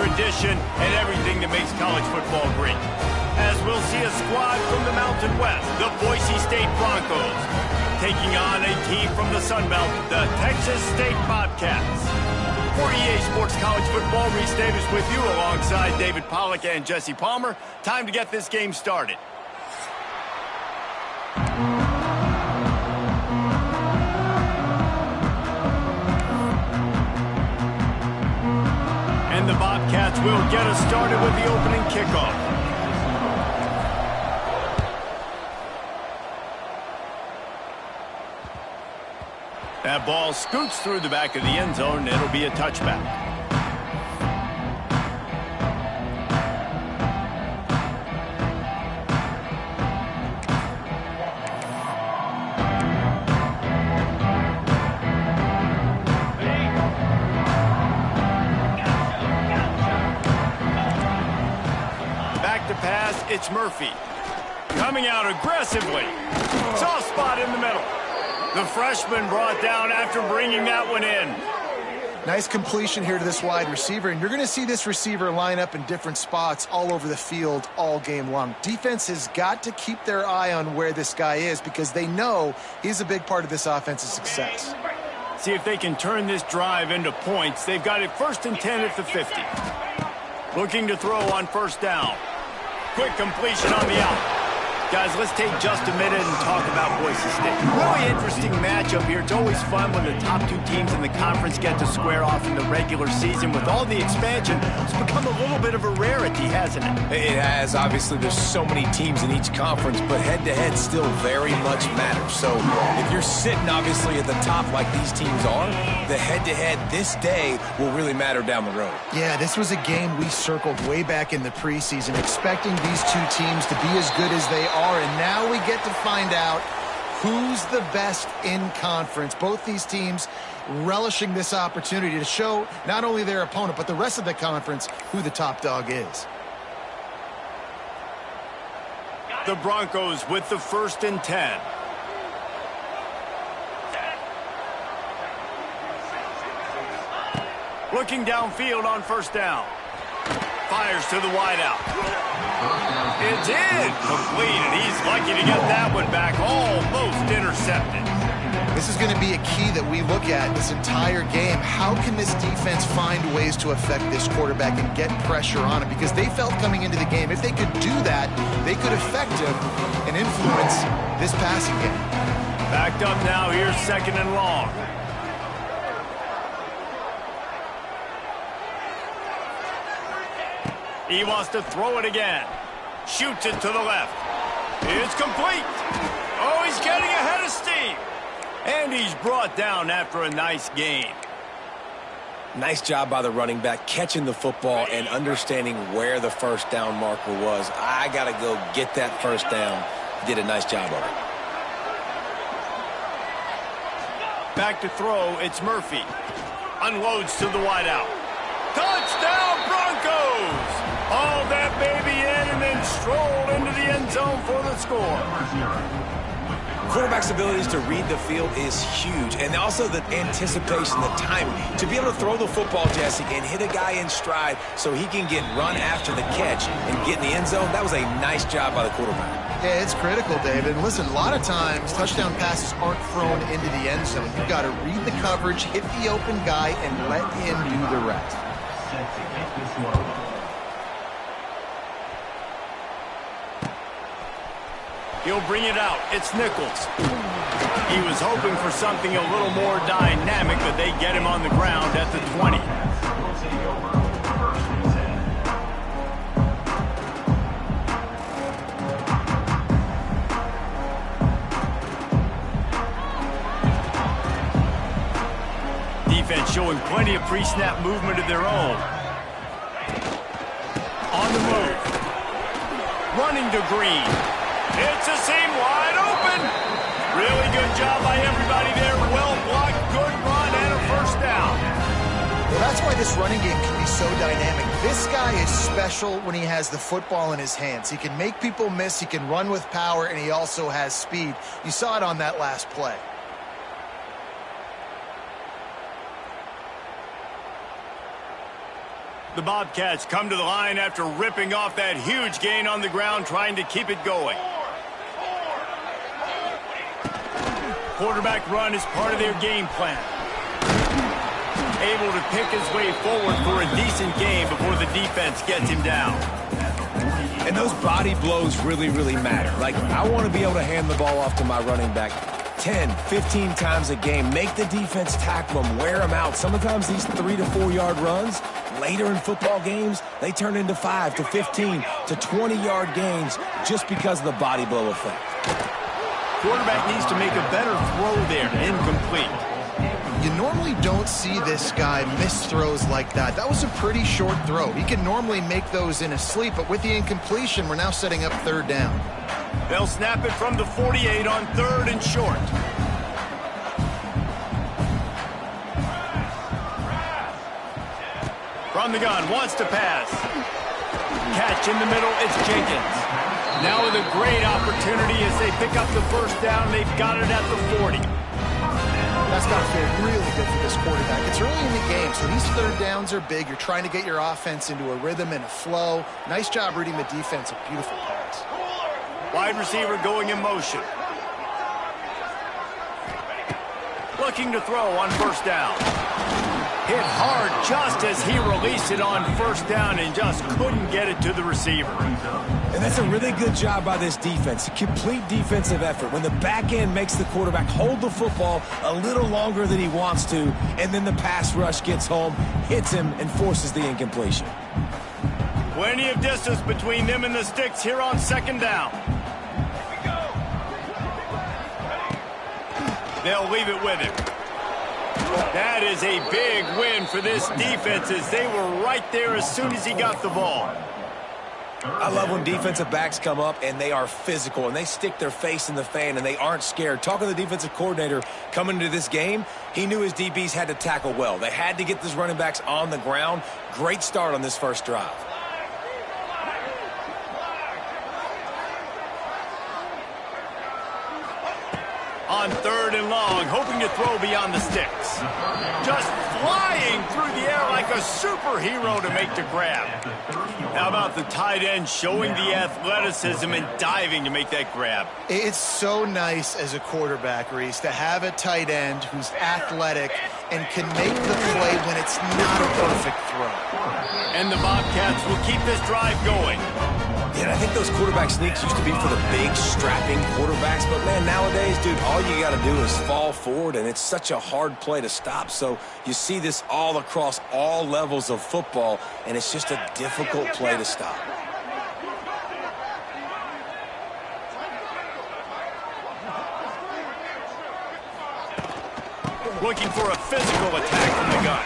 tradition, and everything that makes college football great. As we'll see a squad from the Mountain West, the Boise State Broncos, taking on a team from the Sun Belt, the Texas State Bobcats. For EA Sports College Football, Reese Davis with you alongside David Pollack and Jesse Palmer. Time to get this game started. And the Bobcats will get us started with the opening kickoff. That ball scoots through the back of the end zone, and it'll be a touchback. Back to pass, it's Murphy. Coming out aggressively. Soft spot in the middle. The freshman brought down after bringing that one in. Nice completion here to this wide receiver, and you're going to see this receiver line up in different spots all over the field all game long. Defense has got to keep their eye on where this guy is because they know he's a big part of this offense's success. See if they can turn this drive into points. They've got it 1st and 10 at the 50. Looking to throw on 1st down. Quick completion on the out. Guys, let's take just a minute and talk about Boise State. Really interesting matchup here. It's always fun when the top two teams in the conference get to square off in the regular season. With all the expansion, it's become a little bit of a rarity, hasn't it? It has. Obviously, there's so many teams in each conference, but head-to-head still very much matters. So if you're sitting, obviously, at the top like these teams are, the head-to-head this day will really matter down the road. Yeah, this was a game we circled way back in the preseason, expecting these two teams to be as good as they are. And now we get to find out who's the best in conference. Both these teams relishing this opportunity to show not only their opponent, but the rest of the conference who the top dog is. The Broncos with the 1st and 10. Looking downfield on 1st down. Fires to the wideout. It's in. Complete, and he's lucky to get that one back. Almost intercepted. This is going to be a key that we look at this entire game. How can this defense find ways to affect this quarterback and get pressure on him? Because they felt coming into the game, if they could do that, they could affect him and influence this passing game. Backed up now. Here's 2nd and long. He wants to throw it again. Shoots it to the left. It's complete. Oh, he's getting ahead of steam. And he's brought down after a nice gain. Nice job by the running back, catching the football and understanding where the 1st down marker was. I got to go get that 1st down. He did a nice job of it. Back to throw, it's Murphy. Unloads to the wideout. Touchdown, Broncos! Hauled that baby in and then strolled into the end zone for the score. Quarterback's abilities to read the field is huge, and also the anticipation, the timing. To be able to throw the football, Jesse, and hit a guy in stride so he can get run after the catch and get in the end zone, that was a nice job by the quarterback. Yeah, it's critical, David. And listen, a lot of times touchdown passes aren't thrown into the end zone. You've got to read the coverage, hit the open guy, and let him do the rest. He'll bring it out. It's Nichols. He was hoping for something a little more dynamic, but they get him on the ground at the 20. Defense showing plenty of pre-snap movement of their own. On the move. Running to Green. It's a seam wide open. Really good job by everybody there. Well blocked, good run, and a 1st down. Well, that's why this running game can be so dynamic. This guy is special when he has the football in his hands. He can make people miss, he can run with power, and he also has speed. You saw it on that last play. The Bobcats come to the line after ripping off that huge gain on the ground, trying to keep it going. Quarterback run is part of their game plan. Able to pick his way forward for a decent game before the defense gets him down. And those body blows really, really matter. Like, I want to be able to hand the ball off to my running back 10, 15 times a game. Make the defense tackle them, wear them out. Sometimes these 3 to 4 yard runs, later in football games, they turn into 5 to 15 to 20 yard gains just because of the body blow effect. Quarterback needs to make a better throw there, incomplete. You normally don't see this guy miss throws like that. That was a pretty short throw. He can normally make those in his sleep, but with the incompletion, we're now setting up third down. They'll snap it from the 48 on 3rd and short. From the gun, wants to pass. Catch in the middle, it's Jenkins. Now with a great opportunity as they pick up the first down. They've got it at the 40. That's got to feel really good for this quarterback. It's early in the game, so these third downs are big. You're trying to get your offense into a rhythm and a flow. Nice job reading the defense. A beautiful pass. Wide receiver going in motion. Looking to throw on first down. Hit hard just as he released it on first down and just couldn't get it to the receiver. And that's a really good job by this defense. A complete defensive effort. When the back end makes the quarterback hold the football a little longer than he wants to, and then the pass rush gets home, hits him, and forces the incompletion. Plenty of distance between them and the sticks here on second down. They'll leave it with him. That is a big win for this defense as they were right there as soon as he got the ball. I love when defensive backs come up and they are physical and they stick their face in the fan and they aren't scared. Talking to the defensive coordinator coming into this game, he knew his DBs had to tackle well. They had to get these running backs on the ground. Great start on this first drive. On 3rd and long, hoping to throw beyond the sticks. Just flying through the air like a superhero to make the grab. How about the tight end showing the athleticism and diving to make that grab? It's so nice as a quarterback, Reese, to have a tight end who's athletic and can make the play when it's not a perfect throw. And the Bobcats will keep this drive going. Yeah, I think those quarterback sneaks used to be for the big, strapping quarterbacks. But, man, nowadays, dude, all you got to do is fall forward, and it's such a hard play to stop. So you see this all across all levels of football, and it's just a difficult play to stop. Looking for a physical attack from the gun.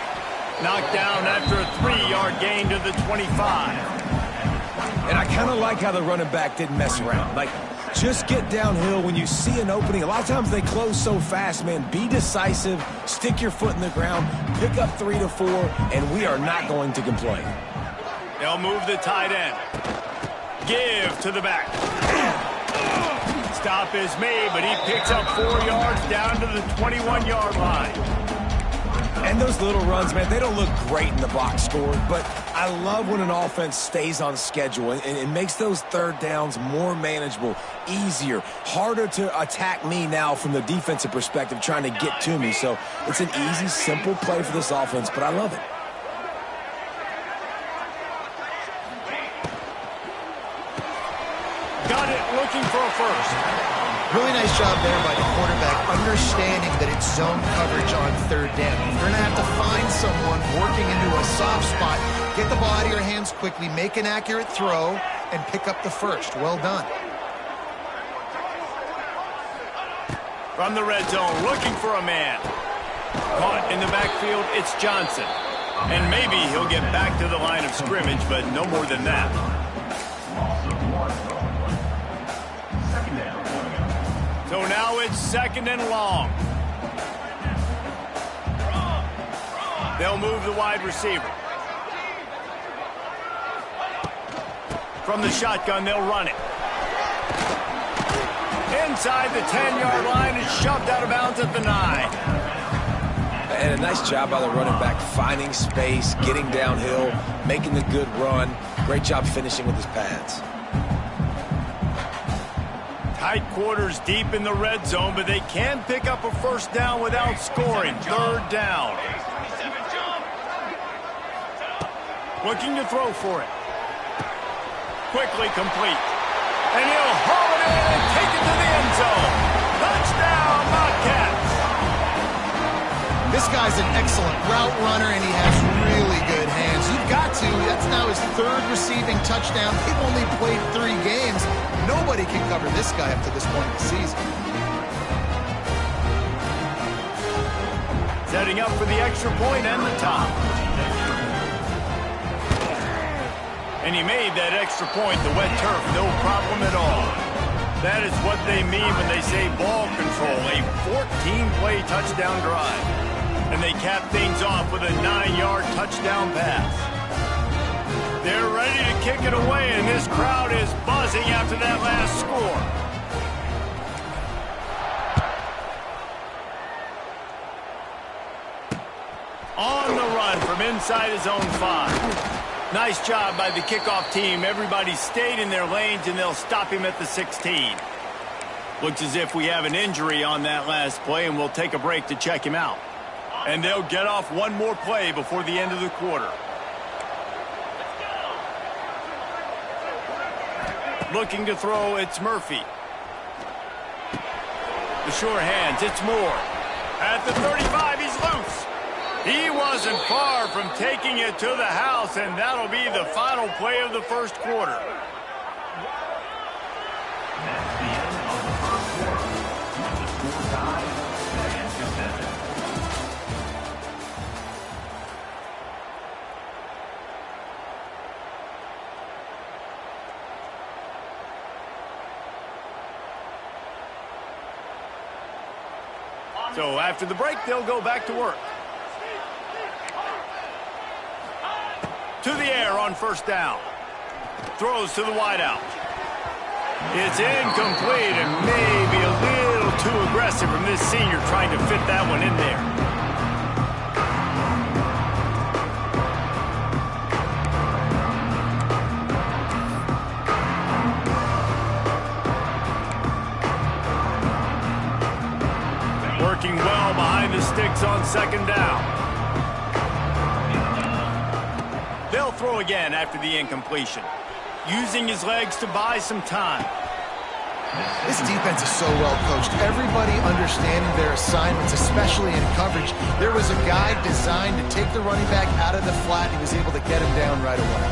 Knocked down after a 3-yard gain to the 25. And I kind of like how the running back didn't mess around. Like, just get downhill when you see an opening. A lot of times they close so fast, man. Be decisive, stick your foot in the ground, pick up 3 to 4, and we are not going to complain. They'll move the tight end. Give to the back. Stop is made, but he picks up 4 yards down to the 21-yard line. And those little runs, man, they don't look great in the box score, but I love when an offense stays on schedule and makes those third downs more manageable, easier, harder to attack me now from the defensive perspective trying to get to me. So it's an easy, simple play for this offense, but I love it. Got it, looking for a first. Really nice job there by the quarterback, understanding that it's zone coverage on third down. You're going to have to find someone working into a soft spot, get the ball out of your hands quickly, make an accurate throw, and pick up the first. Well done. From the red zone, looking for a man. Caught in the backfield, it's Johnson. And maybe he'll get back to the line of scrimmage, but no more than that. So now it's 2nd and long. They'll move the wide receiver. From the shotgun, they'll run it. Inside the 10-yard line, it's shoved out of bounds at the 9. And a nice job by the running back, finding space, getting downhill, making a good run. Great job finishing with his pads. Tight quarters deep in the red zone, but they can pick up a first down without scoring. Third down. Looking to throw for it. Quickly complete. And he'll haul it in and take it to the end zone. Touchdown, Bobcats. This guy's an excellent route runner, and he has really good hands. You've got to. That's now his third receiving touchdown. They've only played 3 games. Nobody can cover this guy up to this point in the season. Setting up for the extra point and the top. And he made that extra point, the wet turf, no problem at all. That is what they mean when they say ball control, a 14-play touchdown drive. And they cap things off with a 9-yard touchdown pass. They're ready to kick it away, and this crowd is buzzing after that last score. On the run from inside his own 5. Nice job by the kickoff team. Everybody stayed in their lanes, and they'll stop him at the 16. Looks as if we have an injury on that last play, and we'll take a break to check him out. And they'll get off one more play before the end of the quarter. Looking to throw, it's Murphy. The sure hands, it's Moore. At the 35, he's loose. He wasn't far from taking it to the house, and that'll be the final play of the first quarter. So after the break, they'll go back to work. To the air on first down. Throws to the wideout. It's incomplete and maybe a little too aggressive from this senior trying to fit that one in there. Working well behind the sticks on second down. They'll throw again after the incompletion, using his legs to buy some time. This defense is so well coached. Everybody understanding their assignments, especially in coverage. There was a guy designed to take the running back out of the flat. He was able to get him down right away.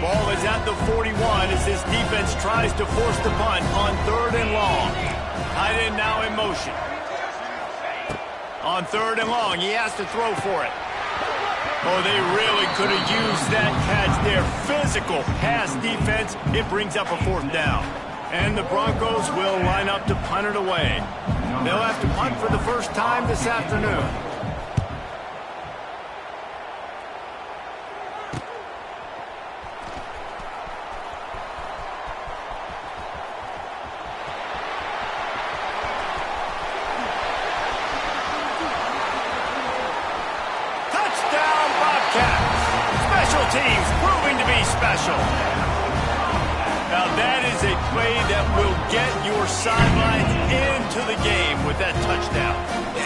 Ball is at the 41 as this defense tries to force the punt on 3rd and long. Tight end now in motion. On 3rd and long, he has to throw for it. Oh, they really could have used that catch there. Physical pass defense. It brings up a 4th down. And the Broncos will line up to punt it away. They'll have to punt for the first time this afternoon. Teams proving to be special. Now that is a play that will get your sidelines into the game with that touchdown.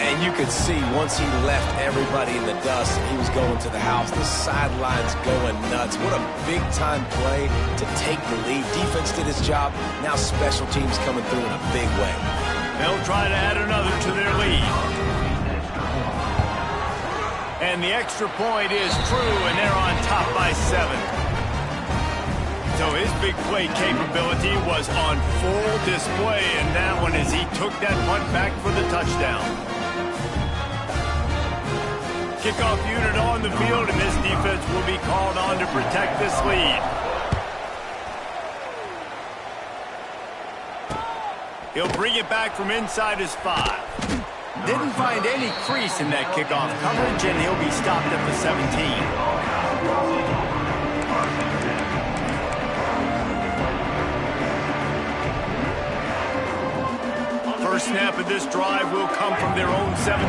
And you could see once he left everybody in the dust and he was going to the house, the sidelines going nuts. What a big-time play to take the lead. Defense did his job. Now special teams coming through in a big way. They'll try to add another to their lead. And the extra point is true, and they're on top by 7. So his big play capability was on full display in that one as he took that punt back for the touchdown. Kickoff unit on the field, and this defense will be called on to protect this lead. He'll bring it back from inside his 5. Didn't find any crease in that kickoff coverage, and he'll be stopped at the 17. first snap of this drive will come from their own 17. To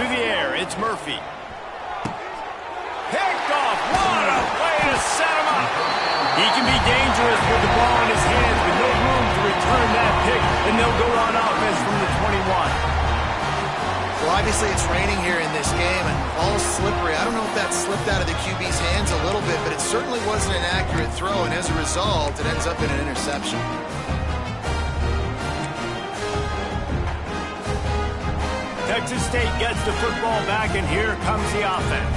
the air, it's Murphy. Picked off. What a way to set him up. He can be dangerous with the ball in his hands, with no room to return that pick, and they'll go on offense from the 21. Well, obviously it's raining here in this game, and all slippery. I don't know if that slipped out of the QB's hands a little bit, but it certainly wasn't an accurate throw, and as a result, it ends up in an interception. Texas State gets the football back, and here comes the offense.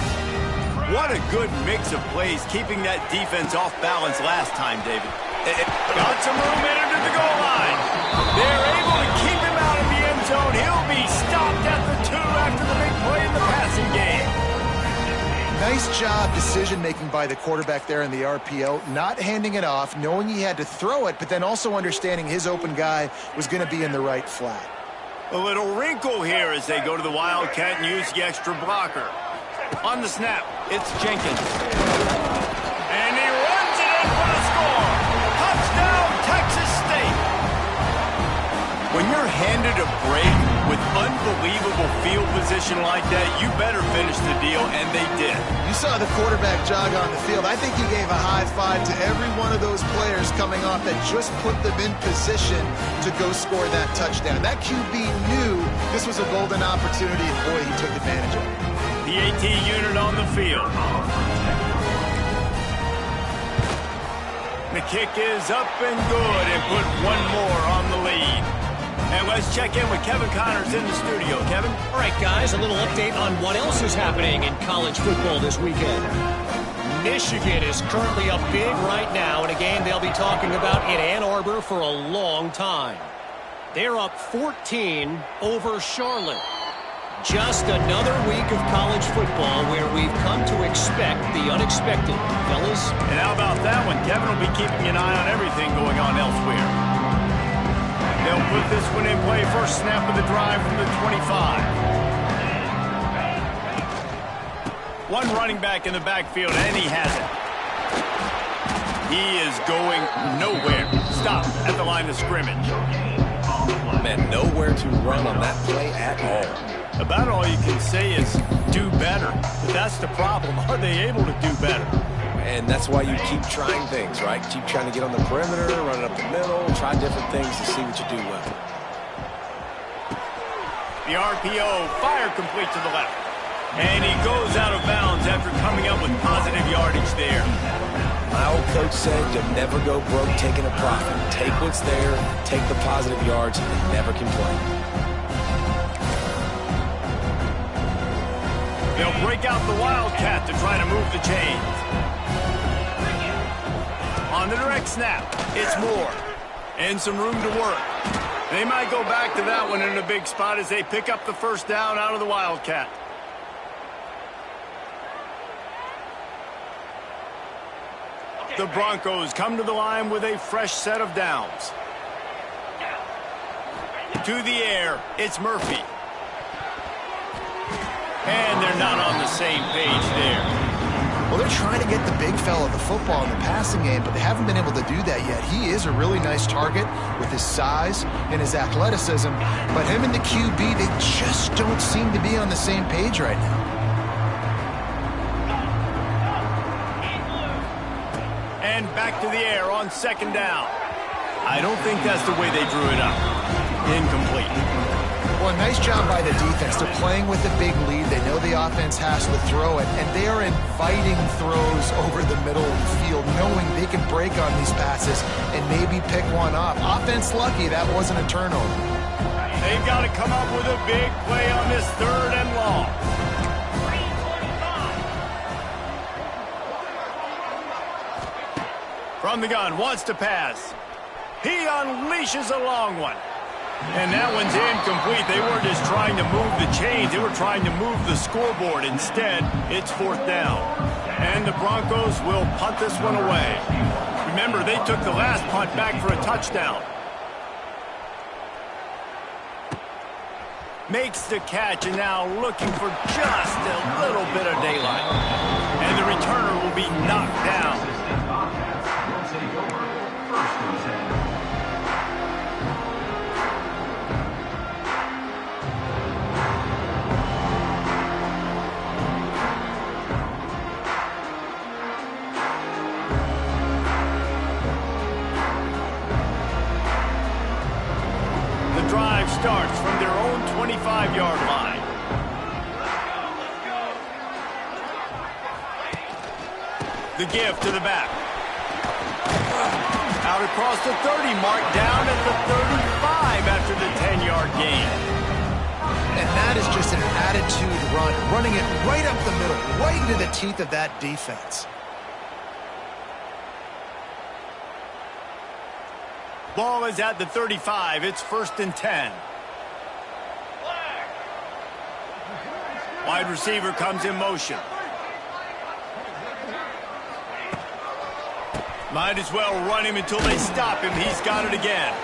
What a good mix of plays, keeping that defense off balance last time, David. Got some room headed to the goal line. They're able to keep him out of the end zone. He'll be stopped at the 2 after the big play in the passing game. Nice job decision-making by the quarterback there in the RPO, not handing it off, knowing he had to throw it, but then also understanding his open guy was going to be in the right flat. A little wrinkle here as they go to the Wildcat and use the extra blocker. On the snap, it's Jenkins. And he runs it in for the score. Touchdown, Texas State. When you're handed a break with unbelievable field position like that, you better finish the deal, and they did. You saw the quarterback jog on the field. I think he gave a high five to every one of those players coming off that just put them in position to go score that touchdown. That QB knew this was a golden opportunity, and boy, he took advantage of it. The AT unit on the field. The kick is up and good, and put one more on the lead. And let's check in with Kevin Connors in the studio. Kevin? All right, guys, a little update on what else is happening in college football this weekend. Michigan is currently up big right now in a game they'll be talking about in Ann Arbor for a long time. They're up 14 over Charlotte. Just another week of college football where we've come to expect the unexpected, fellas. And how about that one? Kevin will be keeping an eye on everything going on elsewhere. They'll put this one in play. First snap of the drive from the 25. One running back in the backfield, and he has it. He is going nowhere. Stop at the line of scrimmage. Man, nowhere to run on that play at all. About all you can say is do better. But that's the problem. Are they able to do better? And that's why you keep trying things, right? Keep trying to get on the perimeter, run it up the middle, try different things to see what you do well. The RPO, fire complete to the left. And he goes out of bounds after coming up with positive yardage there. My old coach said you'll never go broke taking a profit. Take what's there, take the positive yards, and never complain. They'll break out the Wildcat to try to move the chains. On the direct snap, it's Moore. And some room to work. They might go back to that one in a big spot as they pick up the first down out of the Wildcat. The Broncos come to the line with a fresh set of downs. To the air, it's Murphy. And they're not on the same page there. Well, they're trying to get the big fella the football in the passing game, but they haven't been able to do that yet. He is a really nice target with his size and his athleticism, but him and the QB, they just don't seem to be on the same page right now. And back to the air on second down. I don't think that's the way they drew it up. Incomplete. Well, a nice job by the defense. They're playing with a big lead. They know the offense has to throw it, and they are inviting throws over the middle of the field, knowing they can break on these passes and maybe pick one off. Offense lucky that wasn't a turnover. They've got to come up with a big play on this third and long. From the gun, wants to pass. He unleashes a long one. And that one's incomplete. They weren't just trying to move the chains. They were trying to move the scoreboard. Instead, it's fourth down. And the Broncos will punt this one away. Remember, they took the last punt back for a touchdown. Makes the catch, and now looking for just a little bit of daylight. And the returner will be knocked down. drive starts from their own 25-yard line. The give to the back. Out across the 30, marked down at the 35 after the 10-yard gain. And that is just an attitude run, running it right up the middle, right into the teeth of that defense. Ball is at the 35. It's 1st and 10. Wide receiver comes in motion. Might as well run him until they stop him. He's got it again.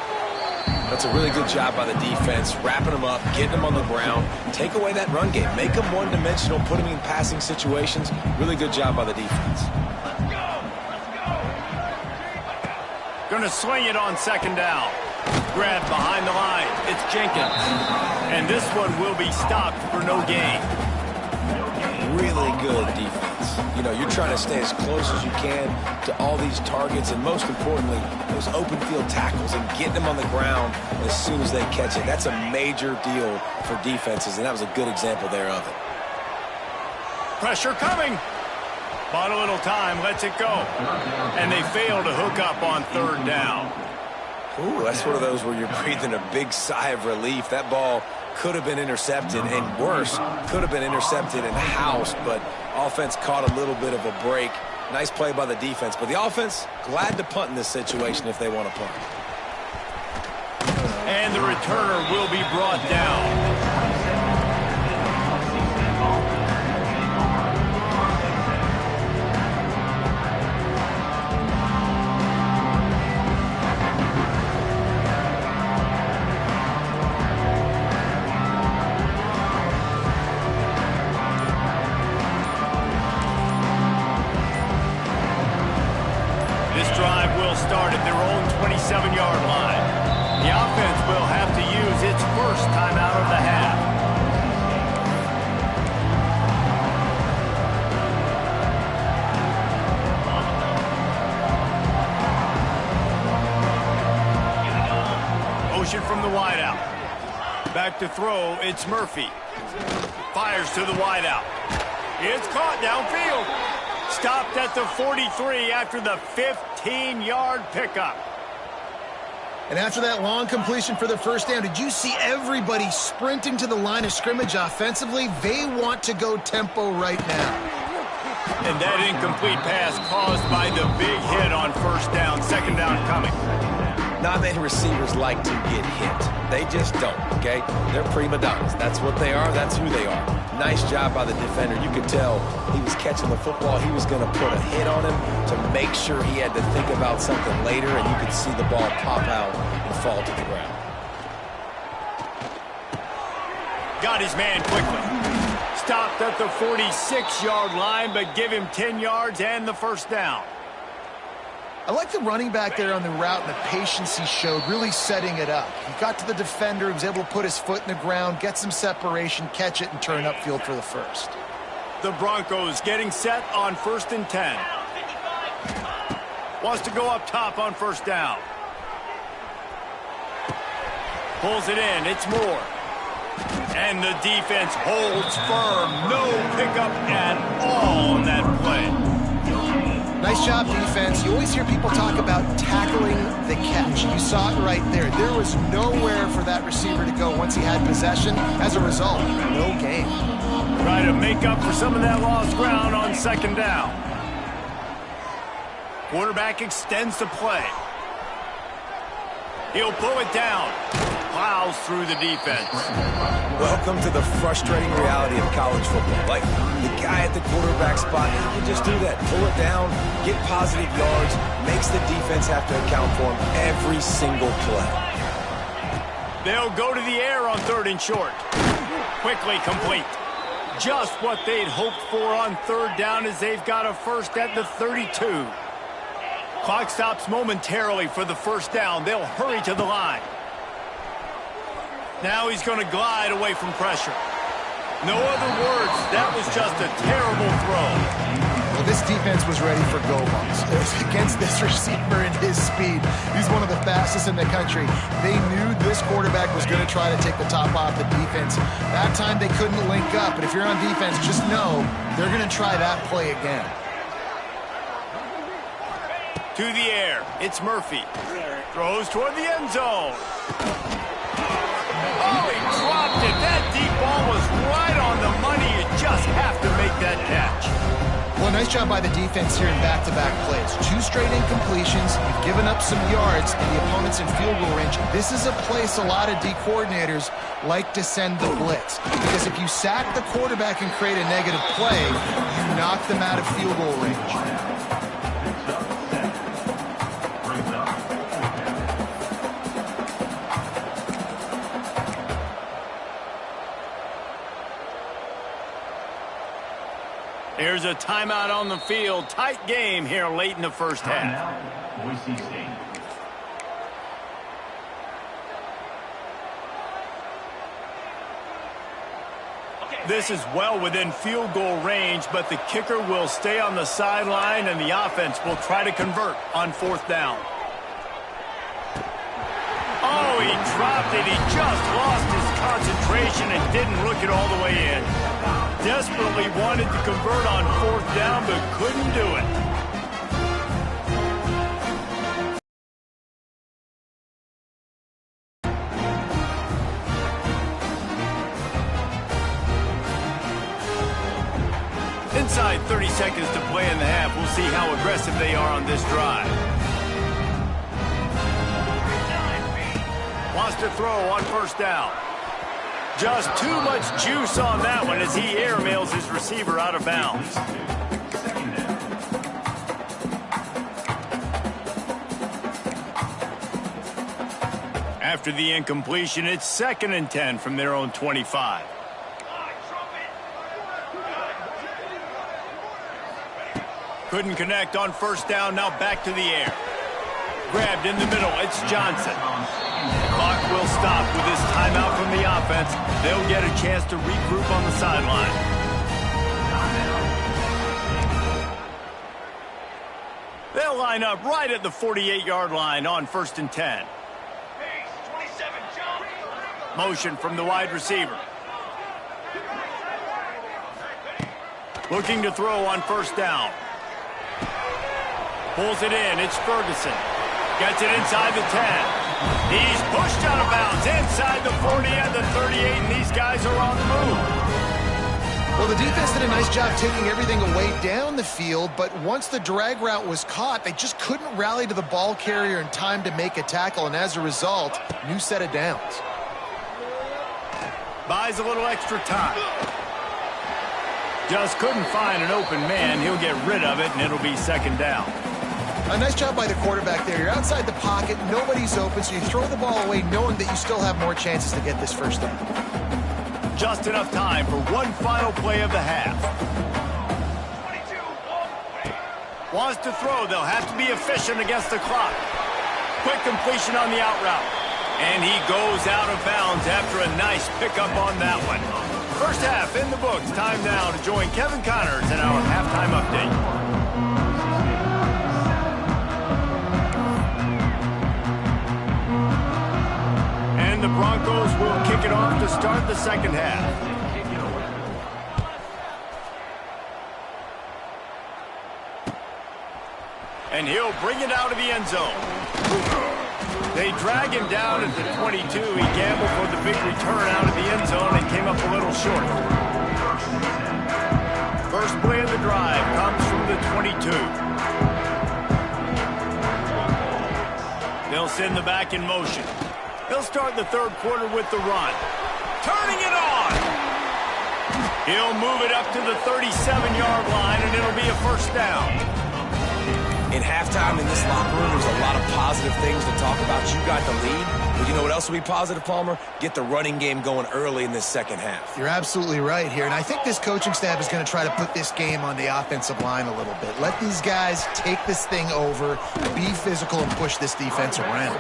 That's a really good job by the defense, wrapping him up, getting him on the ground. Take away that run game. Make him one-dimensional, put him in passing situations. Really good job by the defense. Going to swing it on 2nd down. Grabbed behind the line. It's Jenkins. And this one will be stopped for no gain. Really good defense. You know, you're trying to stay as close as you can to all these targets, and most importantly, those open field tackles and getting them on the ground as soon as they catch it. That's a major deal for defenses, and that was a good example there of it. Pressure coming. Bought a little time, lets it go. And they fail to hook up on 3rd down. Ooh, that's one of those where you're breathing a big sigh of relief. That ball could have been intercepted, and worse, could have been intercepted and housed, but offense caught a little bit of a break. Nice play by the defense, but the offense, glad to punt in this situation if they want to punt. And the returner will be brought down. Start at their own 27-yard line. The offense will have to use its first timeout of the half. Motion from the wideout. Back to throw, it's Murphy. Fires to the wideout. It's caught downfield. Stopped at the 43 after the 15-yard pickup. And after that long completion for the 1st down, did you see everybody sprinting to the line of scrimmage offensively? They want to go tempo right now. And that incomplete pass caused by the big hit on 1st down. 2nd down coming. Not many receivers like to get hit. They just don't, okay? They're prima donnas. That's what they are. That's who they are. Nice job by the defender. You could tell he was catching the football. He was going to put a hit on him to make sure he had to think about something later, and you could see the ball pop out and fall to the ground. Got his man quickly. Stopped at the 46-yard line, but give him 10 yards and the 1st down. I like the running back there on the route and the patience he showed, really setting it up. He got to the defender, he was able to put his foot in the ground, get some separation, catch it, and turn upfield for the 1st. The Broncos getting set on 1st and 10. Wants to go up top on 1st down. Pulls it in, it's Moore. And the defense holds firm. No pickup at all on that play. Nice job, defense. You always hear people talk about tackling the catch. You saw it right there. There was nowhere for that receiver to go once he had possession. As a result, no gain. Try to make up for some of that lost ground on 2nd down. Quarterback extends the play. He'll pull it down. Plows through the defense. Welcome to the frustrating reality of college football. Like, the guy at the quarterback spot, he can just do that. Pull it down, get positive yards, makes the defense have to account for him every single play. They'll go to the air on 3rd and short. Quickly complete. Just what they'd hoped for on 3rd down as they've got a 1st at the 32. Clock stops momentarily for the 1st down. They'll hurry to the line. Now he's going to glide away from pressure. No other words. That was just a terrible throw. This defense was ready for go-balls. Against this receiver and his speed, he's one of the fastest in the country. They knew this quarterback was going to try to take the top off the defense. That time they couldn't link up, but if you're on defense, just know they're going to try that play again. To the air, it's Murphy. Throws toward the end zone. Oh, he dropped it. That deep ball was right on the money. You just have to make that catch. Well, nice job by the defense here in back-to-back plays. 2 straight incompletions. You've given up some yards, and the opponent's in field goal range. This is a place a lot of D coordinators like to send the blitz. Because if you sack the quarterback and create a negative play, you knock them out of field goal range. Here's a timeout on the field. Tight game here late in the first half. This is well within field goal range, but the kicker will stay on the sideline, and the offense will try to convert on 4th down. Oh, he dropped it. He just lost his concentration and didn't look it all the way in. Desperately wanted to convert on 4th down, but couldn't do it. Inside 30 seconds to play in the half. We'll see how aggressive they are on this drive. Wants to throw on 1st down. Just too much juice on that one as he airmails his receiver out of bounds. After the incompletion, it's 2nd and 10 from their own 25. Couldn't connect on 1st down, now back to the air. Grabbed in the middle, it's Johnson. Clock will stop with this timeout from the offense. They'll get a chance to regroup on the sideline. They'll line up right at the 48-yard line on 1st and 10. Motion from the wide receiver. Looking to throw on 1st down. Pulls it in, it's Ferguson. Gets it inside the 10. He's pushed out of bounds inside the 40 and the 38, and these guys are on the move. Well, the defense did a nice job taking everything away down the field, but once the drag route was caught, they just couldn't rally to the ball carrier in time to make a tackle, and as a result, new set of downs. Buys a little extra time. Just couldn't find an open man. He'll get rid of it, and it'll be 2nd down. A nice job by the quarterback there. You're outside the pocket, nobody's open, so you throw the ball away knowing that you still have more chances to get this 1st down. Just enough time for one final play of the half. Wants to throw. They'll have to be efficient against the clock. Quick completion on the out route. And he goes out of bounds after a nice pickup on that one. First half in the books. Time now to join Kevin Connors in our halftime update. The Broncos will kick it off to start the 2nd half. And he'll bring it out of the end zone. They drag him down at the 22. He gambled for the big return out of the end zone and came up a little short. First play of the drive comes from the 22. They'll send the back in motion. He'll start the 3rd quarter with the run. Turning it on! He'll move it up to the 37-yard line, and it'll be a 1st down. In halftime in this locker room, there's a lot of positive things to talk about. You got the lead, but you know what else will be positive, Palmer? Get the running game going early in this 2nd half. You're absolutely right here, and I think this coaching staff is going to try to put this game on the offensive line a little bit. Let these guys take this thing over, be physical, and push this defense around.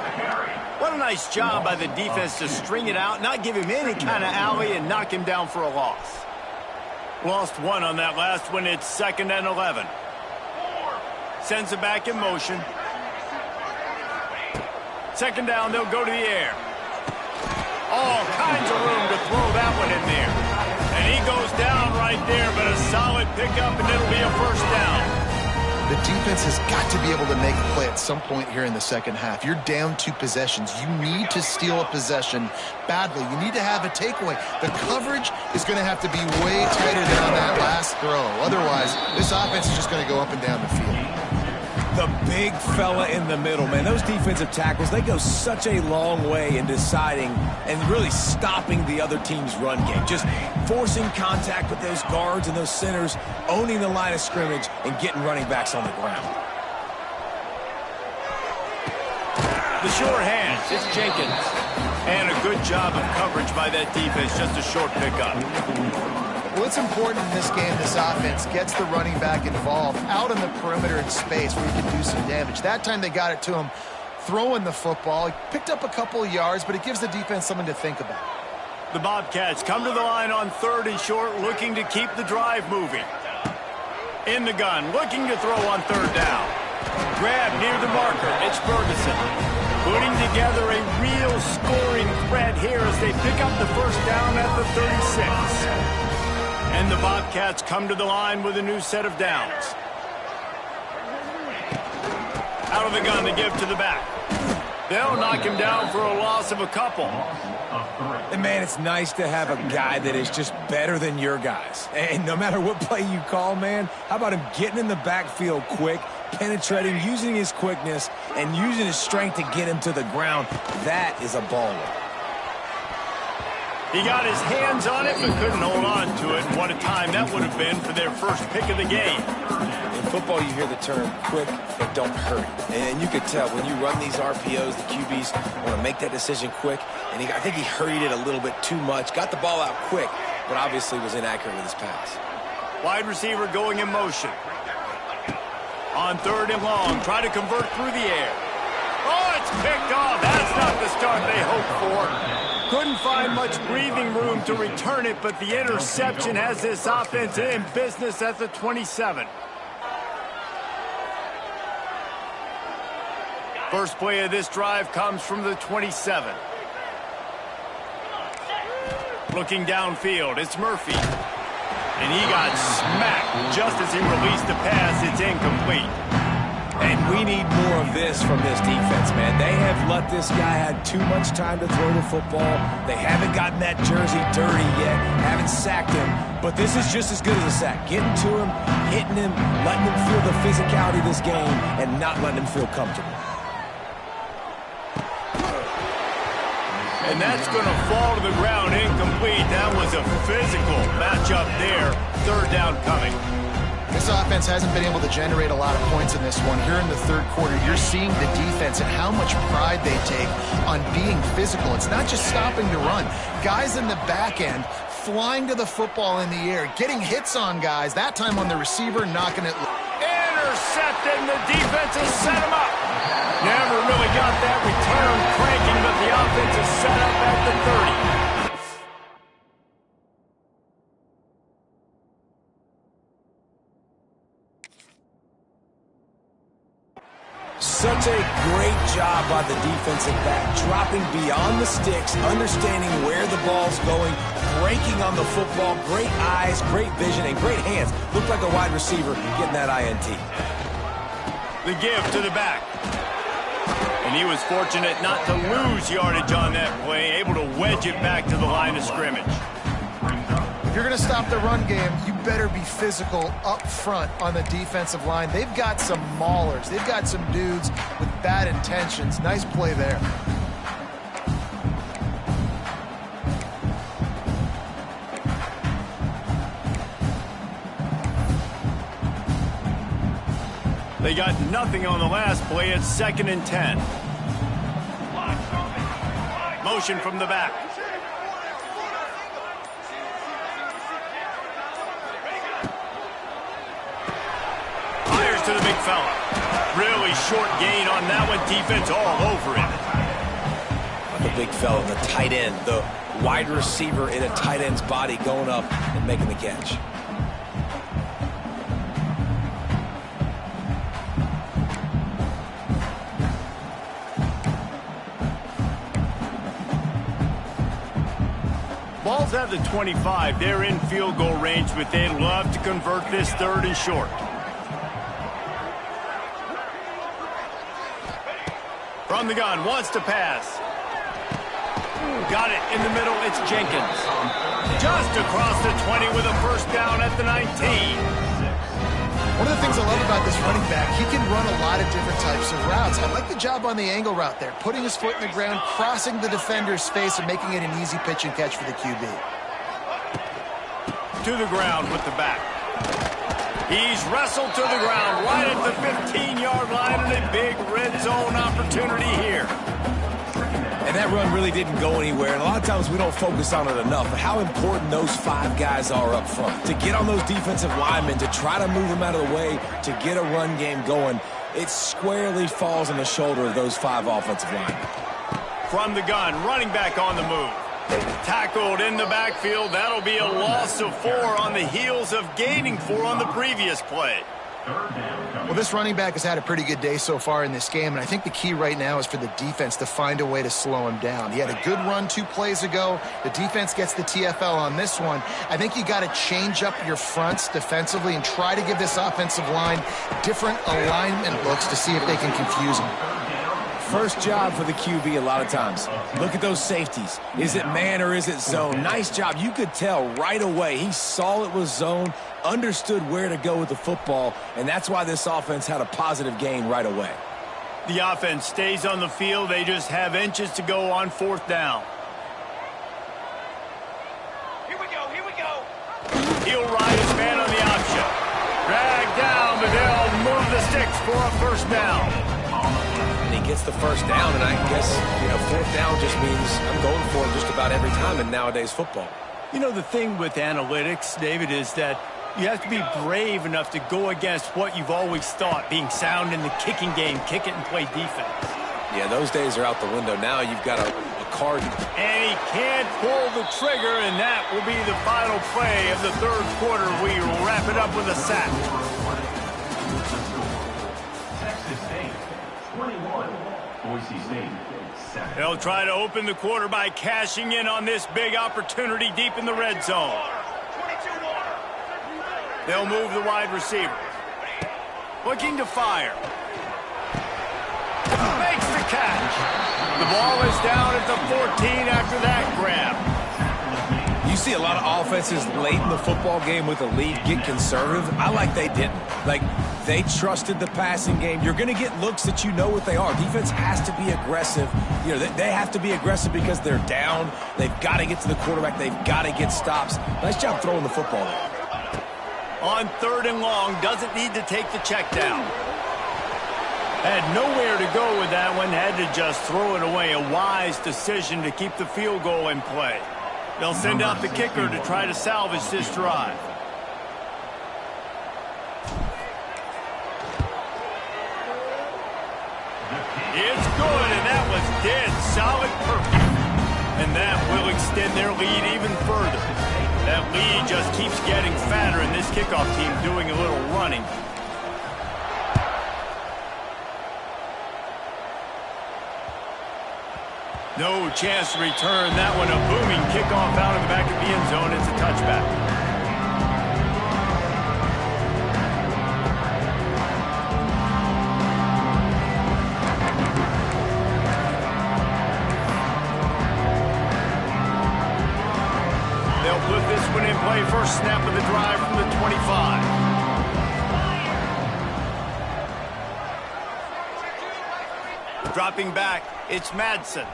What a nice job by the defense to string it out, not give him any kind of alley, and knock him down for a loss. Lost one on that last one. It's 2nd and 11. Sends it back in motion. Second down, they'll go to the air. All kinds of room to throw that one in there. And he goes down right there, but a solid pickup, and it'll be a first down. The defense has got to be able to make a play at some point here in the second half. You're down 2 possessions. You need to steal a possession badly. You need to have a takeaway. The coverage is going to have to be way tighter than on that last throw. Otherwise, this offense is just going to go up and down the field. The big fella in the middle, man. Those defensive tackles, they go such a long way in deciding and really stopping the other team's run game. Just forcing contact with those guards and those centers, owning the line of scrimmage, and getting running backs on the ground. The short hands, it's Jenkins. And a good job of coverage by that defense, just a short pickup. Well, it's important in this game, this offense gets the running back involved out on the perimeter in space where he can do some damage. That time they got it to him throwing the football. He picked up a couple of yards, but it gives the defense something to think about. The Bobcats come to the line on 3rd and short, looking to keep the drive moving. In the gun, looking to throw on 3rd down. Grab near the marker. It's Ferguson. Putting together a real scoring threat here as they pick up the first down at the 36. And the Bobcats come to the line with a new set of downs. Out of the gun to give to the back. They'll knock him down for a loss of a couple. And, man, it's nice to have a guy that is just better than your guys. And no matter what play you call, man, how about him getting in the backfield quick, penetrating, using his quickness, and using his strength to get him to the ground? That is a baller. He got his hands on it, but couldn't hold on to it. And what a time that would have been for their first pick of the game. In football, you hear the term quick, but don't hurry. And you could tell when you run these RPOs, the QBs want to make that decision quick. And I think he hurried it a little bit too much. Got the ball out quick, but obviously was inaccurate with his pass. Wide receiver going in motion. On 3rd and long, try to convert through the air. Oh, it's picked off. That's not the start they hoped for. Couldn't find much breathing room to return it, but the interception has this offense in business at the 27. First play of this drive comes from the 27. Looking downfield, it's Murphy. And he got smacked just as he released the pass. It's incomplete. And we need more of this from this defense, man. They have let this guy have too much time to throw the football. They haven't gotten that jersey dirty yet, haven't sacked him. But this is just as good as a sack. Getting to him, hitting him, letting him feel the physicality of this game, and not letting him feel comfortable. And that's going to fall to the ground incomplete. That was a physical matchup there. 3rd down coming. This offense hasn't been able to generate a lot of points in this one. Here in the 3rd quarter, you're seeing the defense and how much pride they take on being physical. It's not just stopping to run. Guys in the back end flying to the football in the air, getting hits on guys, that time on the receiver, knocking it. Intercepted, and the defense has set him up. Never really got that return cranking, but the offense is set up at the 30. Such a great job by the defensive back, dropping beyond the sticks, understanding where the ball's going, breaking on the football, great eyes, great vision, and great hands. Looked like a wide receiver getting that INT. The give to the back. And he was fortunate not to lose yardage on that play, able to wedge it back to the line of scrimmage. If you're going to stop the run game, you better be physical up front on the defensive line. They've got some maulers. They've got some dudes with bad intentions. Nice play there. They got nothing on the last play. It's 2nd and 10. Motion from the back. Fires to the big fella. Really short gain on that one. Defense all over it. The big fella, the tight end, the wide receiver in a tight end's body going up and making the catch. Ball's at the 25. They're in field goal range, but they'd love to convert this 3rd and short. From the gun, wants to pass. Got it in the middle, it's Jenkins. Just across the 20 with a first down at the 19. One of the things I love about this running back, he can run a lot of different types of routes. I like the job on the angle route there, putting his foot in the ground, crossing the defender's face, and making it an easy pitch and catch for the QB. To the ground with the back. He's wrestled to the ground right at the 15-yard line, and a big red zone opportunity here. And that run really didn't go anywhere, and a lot of times we don't focus on it enough, but how important those 5 guys are up front. To get on those defensive linemen, to try to move them out of the way, to get a run game going, it squarely falls on the shoulder of those 5 offensive linemen. From the gun, running back on the move. Tackled in the backfield. That'll be a loss of 4 on the heels of gaining 4 on the previous play. Well, this running back has had a pretty good day so far in this game, and I think the key right now is for the defense to find a way to slow him down. He had a good run 2 plays ago. The defense gets the TFL on this one. I think you got to change up your fronts defensively and try to give this offensive line different alignment looks to see if they can confuse him. First job for the QB a lot of times. Look at those safeties. Is it man or is it zone? Nice job. You could tell right away. He saw it was zone, understood where to go with the football, and that's why this offense had a positive gain right away. The offense stays on the field. They just have inches to go on 4th down. Here we go, here we go. He'll ride his man on the option. Drag down, but they'll move the sticks for a first down. He gets the first down, and I guess, 4th down just means I'm going for it just about every time in nowadays football. You know, the thing with analytics, David, is that you have to be brave enough to go against what you've always thought, being sound in the kicking game, kick it and play defense. Yeah, those days are out the window. Now you've got a card. And he can't pull the trigger, and that will be the final play of the 3rd quarter. We wrap it up with a sack. They'll try to open the quarter by cashing in on this big opportunity deep in the red zone. They'll move the wide receiver. Looking to fire. Makes the catch. The ball is down at the 14 after that grab. You see a lot of offenses late in the football game with a lead get conservative. I like they didn't. Like, they trusted the passing game. You're going to get looks that you know what they are. Defense has to be aggressive. They have to be aggressive because they're down. They've got to get to the quarterback. They've got to get stops. Nice job throwing the football there. On 3rd and long, doesn't need to take the check down. Had nowhere to go with that one. Had to just throw it away. A wise decision to keep the field goal in play. They'll send out the kicker to try to salvage this drive. It's good, and that was dead solid perfect. And that will extend their lead even further. That lead just keeps getting fatter, and this kickoff team doing a little running. No chance to return that one. A booming kickoff out of the back of the end zone. It's a touchback. They'll put this one in play. First snap of the drive from the 25. Dropping back, it's Madsen.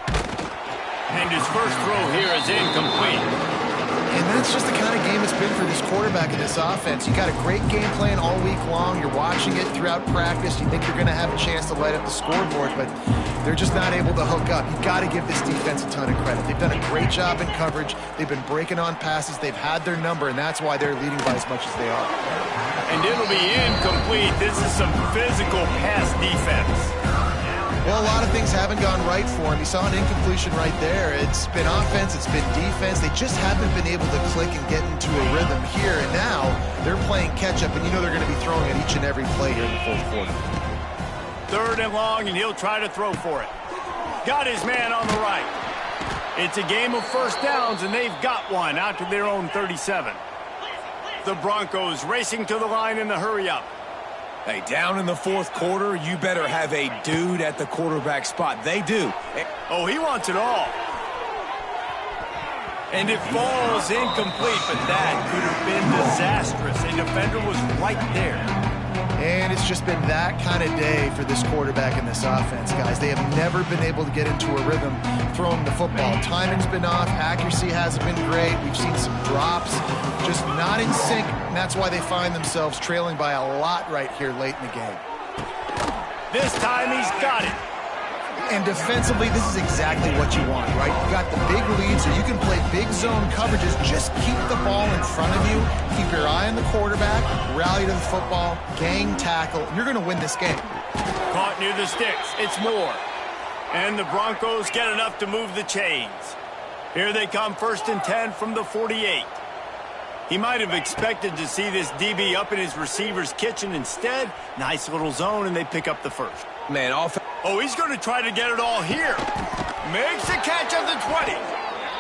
And his first throw here is incomplete. And that's just the kind of game it's been for this quarterback in this offense. You got a great game plan all week long. You're watching it throughout practice. You think you're going to have a chance to light up the scoreboard, but they're just not able to hook up. You've got to give this defense a ton of credit. They've done a great job in coverage. They've been breaking on passes. They've had their number, and that's why they're leading by as much as they are. And it'll be incomplete. This is some physical pass defense. Well, a lot of things haven't gone right for him. You saw an incompletion right there. It's been offense, it's been defense. They just haven't been able to click and get into a rhythm here. And now they're playing catch-up, and you know they're going to be throwing at each and every play here in the 4th quarter. 3rd and long, and he'll try to throw for it. Got his man on the right. It's a game of first downs, and they've got one out to their own 37. The Broncos racing to the line in the hurry-up. Hey, down in the fourth quarter, you better have a dude at the quarterback spot. They do. Oh, he wants it all. And it falls incomplete, but that could have been disastrous. A defender was right there. And it's just been that kind of day for this quarterback and this offense, guys. They have never been able to get into a rhythm throwing the football. Timing's been off. Accuracy hasn't been great. We've seen some drops, just not in sync, and that's why they find themselves trailing by a lot right here late in the game. This time he's got it. And defensively, this is exactly what you want, right? You got the big lead, so you can play big zone coverages. Just keep the ball in front of you. Keep your eye on the quarterback. Rally to the football. Gang tackle. You're going to win this game. Caught near the sticks. It's Moore. And the Broncos get enough to move the chains. Here they come, 1st and 10 from the 48. He might have expected to see this DB up in his receiver's kitchen. Instead, nice little zone, and they pick up the first. Man, oh, he's going to try to get it all here. Makes the catch at the 20.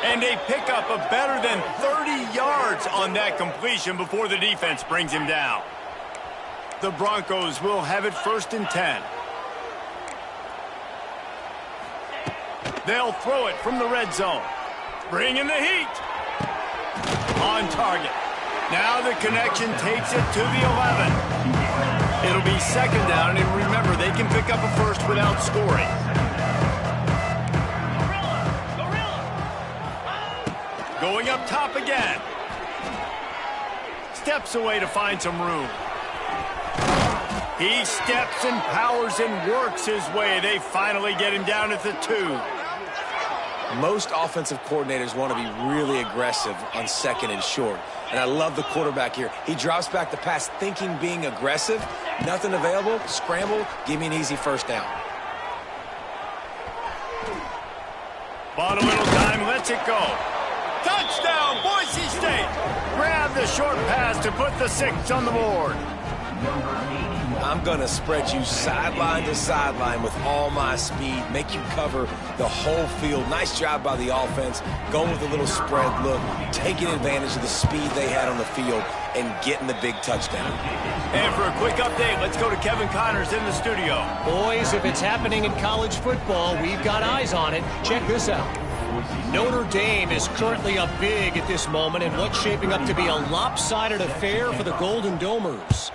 And they pick up a better than 30 yards on that completion before the defense brings him down. The Broncos will have it 1st and 10. They'll throw it from the red zone. Bring in the heat. On target. Now the connection takes it to the 11. It'll be 2nd down, and remember, they can pick up a first without scoring. Going up top again. Steps away to find some room. He steps and powers and works his way. They finally get him down at the 2. Most offensive coordinators want to be really aggressive on 2nd and short. And I love the quarterback here. He drops back the pass thinking being aggressive. Nothing available. Scramble. Give me an easy 1st down. Bought a little time. Lets it go. Touchdown, Boise State. Grab the short pass to put the 6 on the board. I'm going to spread you sideline to sideline with all my speed, make you cover the whole field. Nice job by the offense, going with a little spread look, taking advantage of the speed they had on the field, and getting the big touchdown. And for a quick update, let's go to Kevin Connors in the studio. Boys, if it's happening in college football, we've got eyes on it. Check this out. Notre Dame is currently up big at this moment in what's shaping up to be a lopsided affair for the Golden Domers.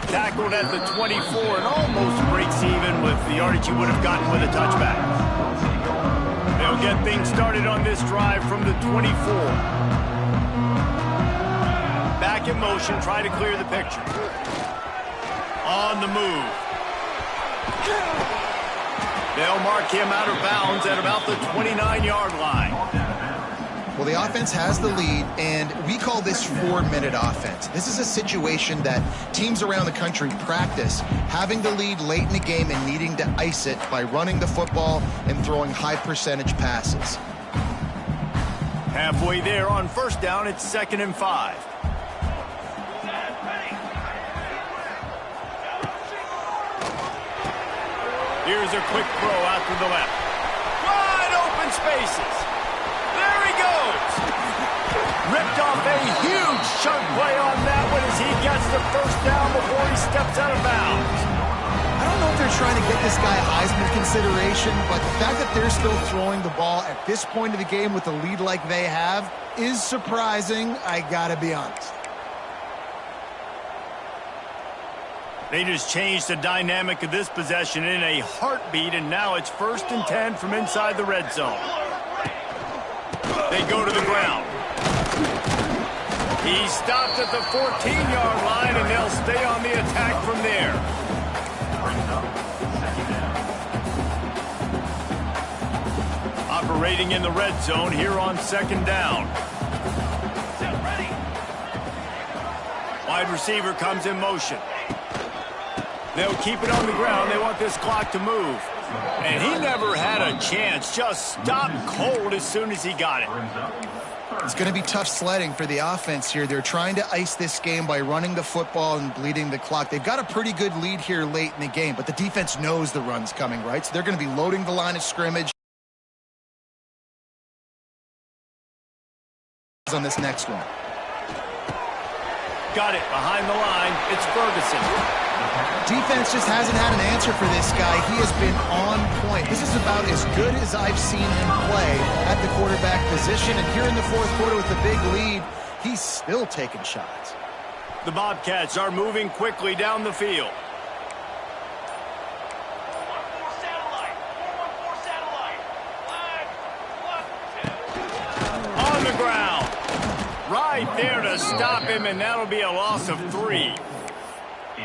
Tackled at the 24 and almost breaks even with the yardage he would have gotten with a touchback. They'll get things started on this drive from the 24. Back in motion, try to clear the picture. On the move. They'll mark him out of bounds at about the 29-yard line. Well, the offense has the lead, and we call this 4-minute offense. This is a situation that teams around the country practice, having the lead late in the game and needing to ice it by running the football and throwing high-percentage passes. Halfway there on 1st down, it's 2nd and 5. Here's a quick throw out to the left. Wide open spaces. There he goes. Ripped off a huge chunk play on that one as he gets the 1st down before he steps out of bounds. I don't know if they're trying to get this guy Heisman consideration, but the fact that they're still throwing the ball at this point of the game with a lead like they have is surprising, I gotta be honest. They just changed the dynamic of this possession in a heartbeat, and now it's 1st and 10 from inside the red zone. They go to the ground. He stopped at the 14-yard line, and they'll stay on the attack from there. Operating in the red zone here on 2nd down. Wide receiver comes in motion. They'll keep it on the ground. They want this clock to move. And he never had a chance. Just stopped cold as soon as he got it. It's going to be tough sledding for the offense here. They're trying to ice this game by running the football and bleeding the clock. They've got a pretty good lead here late in the game, but the defense knows the run's coming, right? So they're going to be loading the line of scrimmage on this next one. Got it behind the line. It's Ferguson. Defense just hasn't had an answer for this guy. He has been on point. This is about as good as I've seen him play at the quarterback position. And here in the fourth quarter with the big lead, he's still taking shots. The Bobcats are moving quickly down the field. 4-1-4 satellite. 4-1-4 satellite. Line. 1, 2. On the ground. Right there to stop him, and that'll be a loss of 3.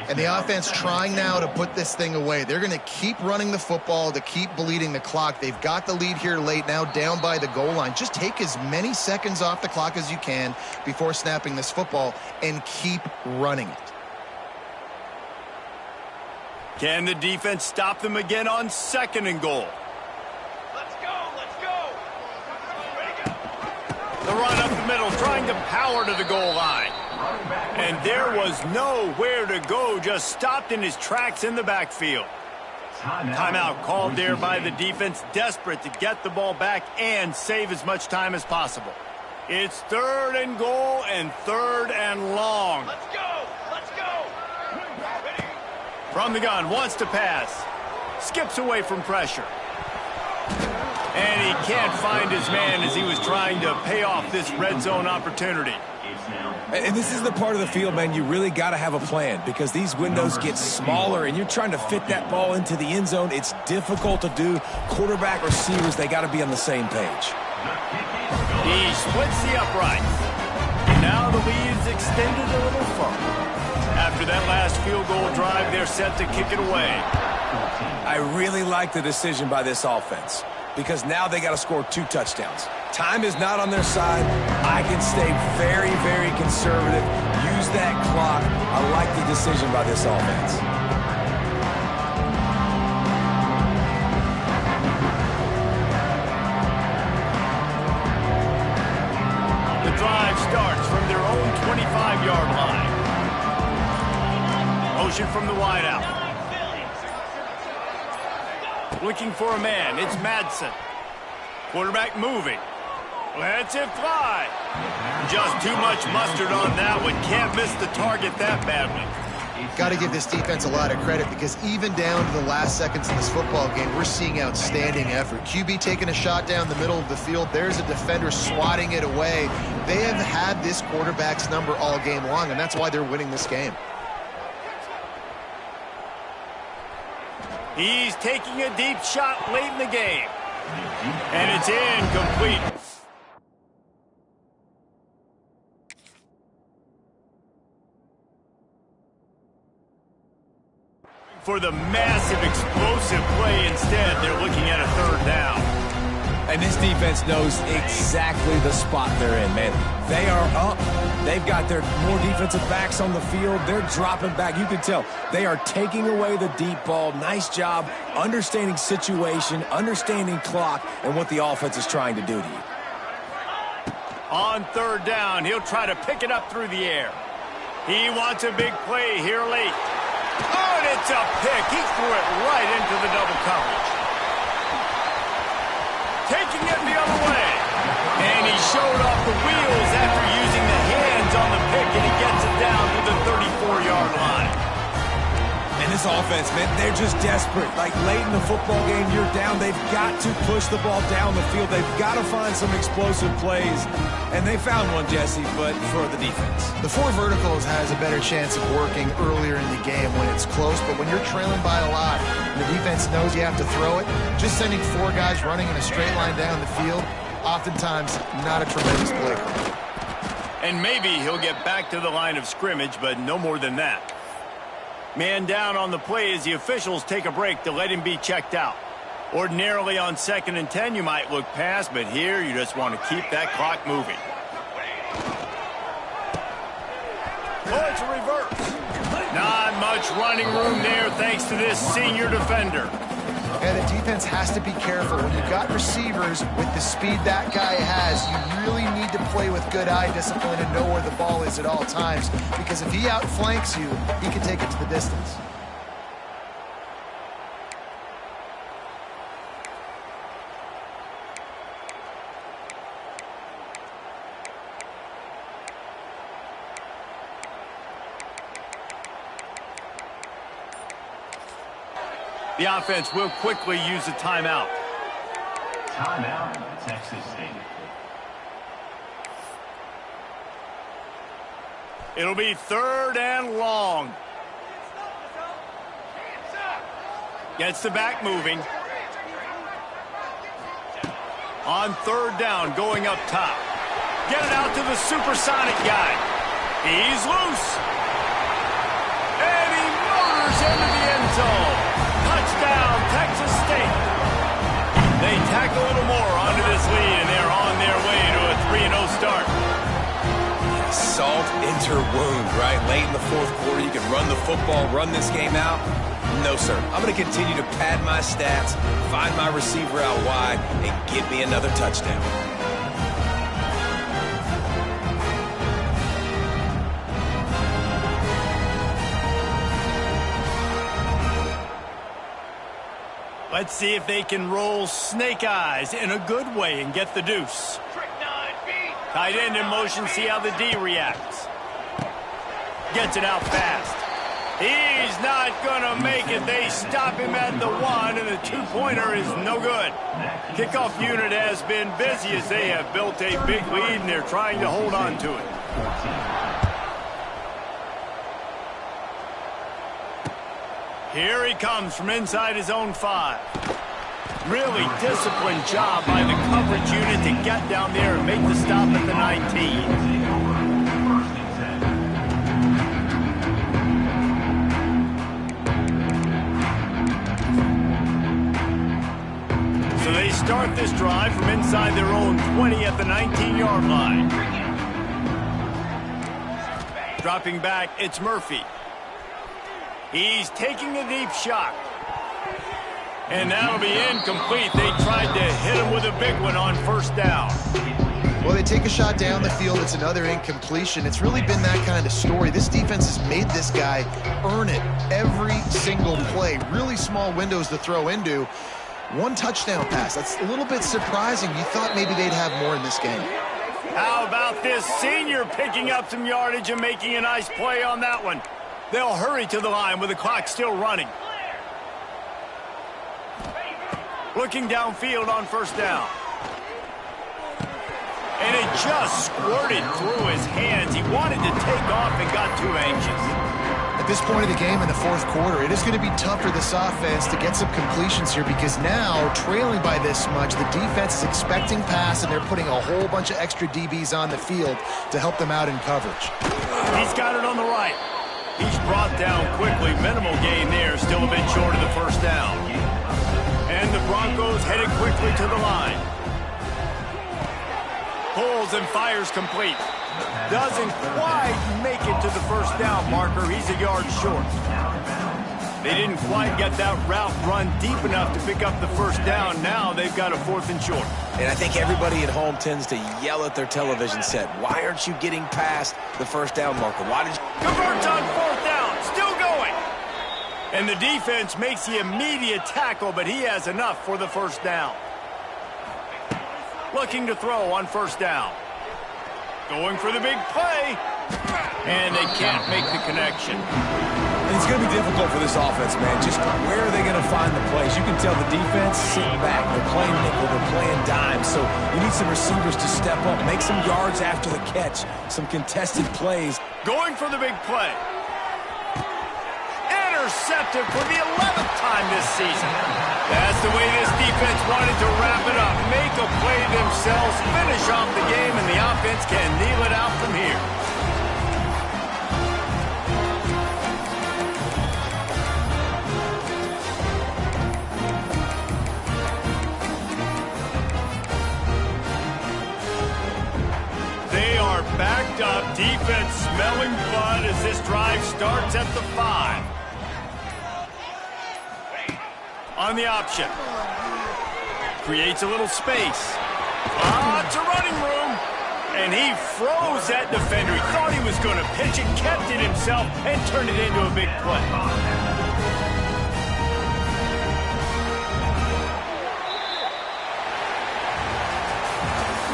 And the offense trying now to put this thing away. They're going to keep running the football to keep bleeding the clock. They've got the lead here late, now down by the goal line. Just take as many seconds off the clock as you can before snapping this football and keep running it. Can the defense stop them again on 2nd and goal? Let's go. Let's go. Ready, go. The run up the middle, trying to power to the goal line. And there was nowhere to go, just stopped in his tracks in the backfield. Timeout called there by the defense, desperate to get the ball back and save as much time as possible. It's 3rd and goal and 3rd and long. Let's go. Let's go. Ready. From the gun, wants to pass. Skips away from pressure. And he can't find his man as he was trying to pay off this red zone opportunity. And this is the part of the field, man, you really got to have a plan because these windows get smaller and you're trying to fit that ball into the end zone. It's difficult to do. Quarterback, receivers, they got to be on the same page. He splits the uprights. Now the lead is extended a little further. After that last field goal drive, they're set to kick it away. I really like the decision by this offense because now they got to score 2 touchdowns. Time is not on their side. I can stay very, very conservative. Use that clock. I like the decision by this offense. The drive starts from their own 25-yard line. Motion from the wideout. Looking for a man. It's Madsen. Quarterback moving. Lets it fly. Just too much mustard on that one. Can't miss the target that badly. Got to give this defense a lot of credit because even down to the last seconds of this football game, we're seeing outstanding effort. QB taking a shot down the middle of the field. There's a defender swatting it away. They have had this quarterback's number all game long, and that's why they're winning this game. He's taking a deep shot late in the game. And it's incomplete. For the massive explosive play instead, they're looking at a 3rd down. And this defense knows exactly the spot they're in, man. They are up. They've got their more defensive backs on the field. They're dropping back. You can tell they are taking away the deep ball. Nice job understanding situation, understanding clock, and what the offense is trying to do to you. On 3rd down, he'll try to pick it up through the air. He wants a big play here late. Oh, and it's a pick. He threw it right into the double coverage. Taking it the other way. And he showed off the wheels after using the hands on the pick, and he gets it down to the 34-yard line. And this offense, man, they're just desperate. Like late in the football game, you're down. They've got to push the ball down the field. They've got to find some explosive plays. And they found one, Jesse, but for the defense. The 4 verticals has a better chance of working earlier in the game when it's close, but when you're trailing by a lot and the defense knows you have to throw it, just sending 4 guys running in a straight line down the field, oftentimes not a tremendous play call. And maybe he'll get back to the line of scrimmage, but no more than that. Man down on the play as the officials take a break to let him be checked out. Ordinarily on 2nd and 10, you might look past, but here you just want to keep that clock moving. Oh, it's a reverse. Not much running room there thanks to this senior defender. Yeah, the defense has to be careful. When you've got receivers with the speed that guy has, you really need to play with good eye discipline and know where the ball is at all times. Because if he outflanks you, he can take it to the distance. The offense will quickly use a timeout. Timeout, Texas State. It'll be 3rd and long. Gets the back moving. On 3rd down, going up top. Get it out to the supersonic guy. He's loose. And he motors into the end zone. Touchdown, Texas State. They tack a little more onto this lead, and they're on their way to a 3-0 start. Salt into wound, right? Late in the 4th quarter, you can run the football, run this game out. No, sir. I'm going to continue to pad my stats, find my receiver out wide, and give me another touchdown. Let's see if they can roll snake eyes in a good way and get the deuce. Tight end in motion, see how the D reacts. Gets it out fast. He's not going to make it. They stop him at the 1, and the 2-pointer is no good. Kickoff unit has been busy as they have built a big lead, and they're trying to hold on to it. Here he comes from inside his own 5. Really disciplined job by the coverage unit to get down there and make the stop at the 19. So they start this drive from inside their own 20 at the 19-yard line. Dropping back, it's Murphy. He's taking a deep shot. And that'll be incomplete. They tried to hit him with a big one on 1st down. Well, they take a shot down the field. It's another incompletion. It's really been that kind of story. This defense has made this guy earn it every single play. Really small windows to throw into. 1 touchdown pass. That's a little bit surprising. You thought maybe they'd have more in this game. How about this senior picking up some yardage and making a nice play on that one? They'll hurry to the line with the clock still running. Looking downfield on 1st down. And it just squirted through his hands. He wanted to take off and got too anxious. At this point of the game in the 4th quarter, it is going to be tough for this offense to get some completions here because now, trailing by this much, the defense is expecting pass and they're putting a whole bunch of extra DBs on the field to help them out in coverage. He's got it on the right. He's brought down quickly. Minimal gain there. Still a bit short of the 1st down. And the Broncos headed quickly to the line. Pulls and fires complete. Doesn't quite make it to the 1st down marker. He's a yard short. They didn't quite get that route run deep enough to pick up the 1st down. Now they've got a 4th and short. And I think everybody at home tends to yell at their television set. Why aren't you getting past the 1st down marker? Why did you... Converts on 4th down. Still going. And the defense makes the immediate tackle, but he has enough for the 1st down. Looking to throw on 1st down. Going for the big play. And they can't make the connection. And it's going to be difficult for this offense, man. Just where are they going to find the plays? You can tell the defense sitting back. They're playing nickel. They're playing dime. So you need some receivers to step up, make some yards after the catch, some contested plays. Going for the big play. Intercepted for the 11th time this season. That's the way this defense wanted to wrap it up. Make a play themselves, finish off the game, and the offense can kneel it out from here. They are backed up, defense smelling blood as this drive starts at the 5. On the option. Creates a little space. Lots of running room. And he froze that defender. He thought he was going to pitch it, kept it himself, and turned it into a big play.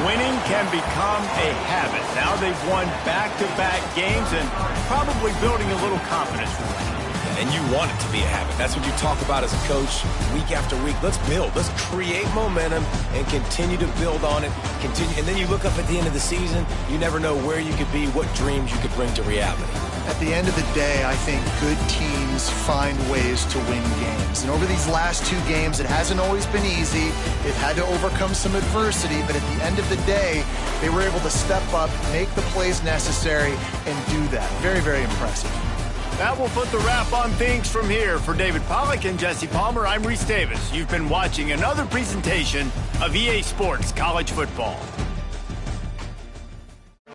Winning can become a habit. Now they've won back-to-back games and probably building a little confidence for winning. And you want it to be a habit. That's what you talk about as a coach week after week. Let's build. Let's create momentum and continue to build on it. Continue, and then you look up at the end of the season, you never know where you could be, what dreams you could bring to reality. At the end of the day, I think good teams find ways to win games. And over these last 2 games, it hasn't always been easy. They've had to overcome some adversity, but at the end of the day, they were able to step up, make the plays necessary, and do that. Very, very impressive. That will put the wrap on things from here. For David Pollack and Jesse Palmer, I'm Reese Davis. You've been watching another presentation of EA Sports College Football.